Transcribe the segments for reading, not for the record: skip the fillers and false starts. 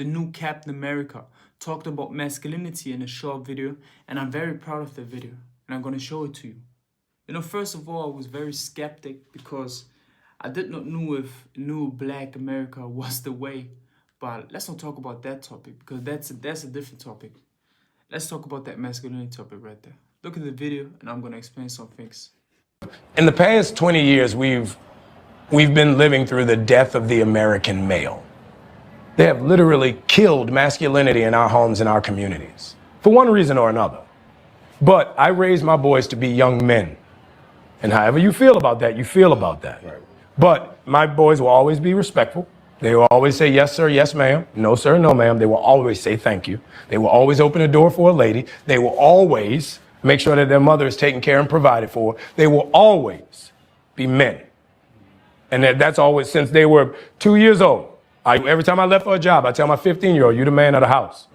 the new Captain America, talked about masculinity in a short video, and I'm very proud of the video, and I'm going to show it to you. You know, first of all, I was very skeptic because I did not know if new Black America was the way. But let's not talk about that topic because that's a different topic. Let's talk about that masculinity topic right there. Look at the video and I'm going to explain some things. In the past 20 years, we've been living through the death of the American male. They have literally killed masculinity in our homes and our communities for one reason or another. But I raised my boys to be young men. And however you feel about that, you feel about that. Right. But my boys will always be respectful. They will always say, yes, sir, yes, ma'am. No, sir, no, ma'am. They will always say thank you. They will always open a door for a lady. They will always make sure that their mother is taken care and provided for. They will always be men. And that's always since they were 2 years old. Every time I left for a job, I tell my 15-year-old, you're the man of the house.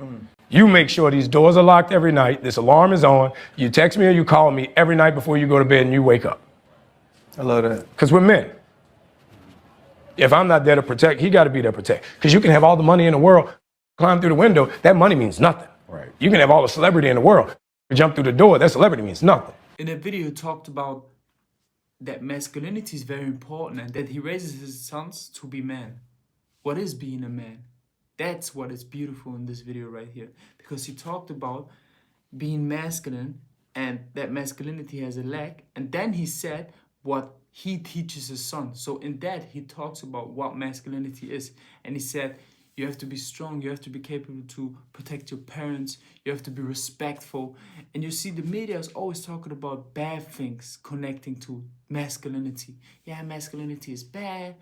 You make sure these doors are locked every night. This alarm is on. You text me or you call me every night before you go to bed and you wake up. I love that. Because we're men. If I'm not there to protect, he got to be there to protect. Because you can have all the money in the world, climb through the window, that money means nothing. Right. You can have all the celebrity in the world, jump through the door, that celebrity means nothing. In the video, he talked about that masculinity is very important and that he raises his sons to be men. What is being a man? That's what is beautiful in this video right here. Because he talked about being masculine and that masculinity has a lack. And then he said what he teaches his son. So in that, he talks about what masculinity is. And he said, you have to be strong. You have to be capable to protect your parents. You have to be respectful. And you see, the media is always talking about bad things connecting to masculinity. Yeah, masculinity is bad.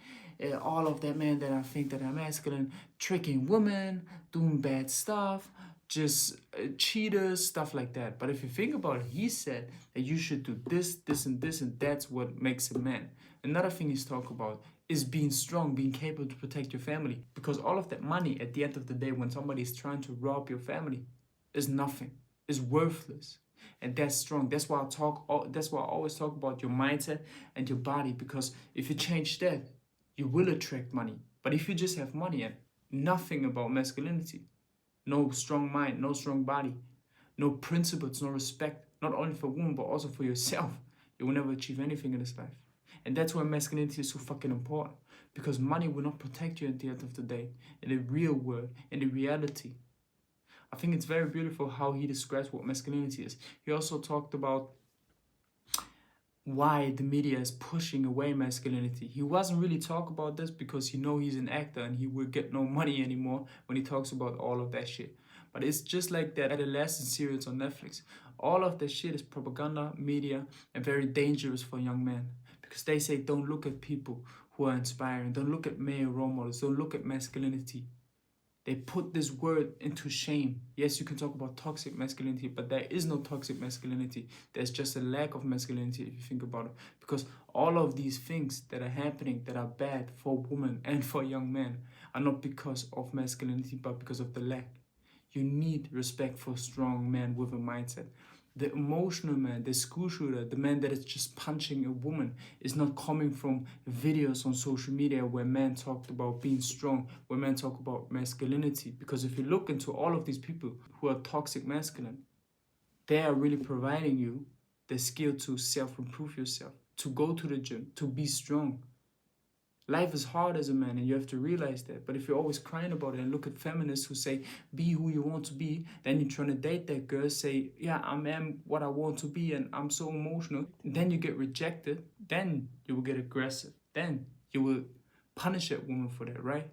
All of that men that I think that are masculine, tricking women, doing bad stuff, just cheaters, stuff like that. But if you think about it, he said that you should do this, this, and this, and that's what makes a man. Another thing he's talking about is being strong, being capable to protect your family. Because all of that money, at the end of the day, when somebody is trying to rob your family, is nothing. It's worthless. And that's strong. That's why I always talk about your mindset and your body. Because if you change that, you will attract money. But if you just have money and nothing about masculinity, no strong mind, no strong body, no principles, no respect, not only for women, but also for yourself, you will never achieve anything in this life. And that's why masculinity is so fucking important. Because money will not protect you at the end of the day, in the real world, in the reality. I think it's very beautiful how he describes what masculinity is. He also talked about why the media is pushing away masculinity. He wasn't really talking about this because he's an actor and he will get no money anymore when he talks about all of that shit. But it's just like that adolescent series on Netflix. All of that shit is propaganda, media, and very dangerous for young men. Because they say don't look at people who are inspiring. Don't look at male role models. Don't look at masculinity. They put this word into shame. Yes, you can talk about toxic masculinity, but there is no toxic masculinity. There's just a lack of masculinity if you think about it. Because all of these things that are happening that are bad for women and for young men are not because of masculinity, but because of the lack. You need respect for strong men with a mindset. The emotional man, the school shooter, the man that is just punching a woman is not coming from videos on social media where men talked about being strong, where men talk about masculinity. Because if you look into all of these people who are toxic masculine, they are really providing you the skill to self-improve yourself, to go to the gym, to be strong. Life is hard as a man and you have to realize that. But if you're always crying about it and look at feminists who say, be who you want to be, then you're trying to date that girl, say, yeah, I am what I want to be and I'm so emotional. Then you get rejected. Then you will get aggressive. Then you will punish that woman for that, right?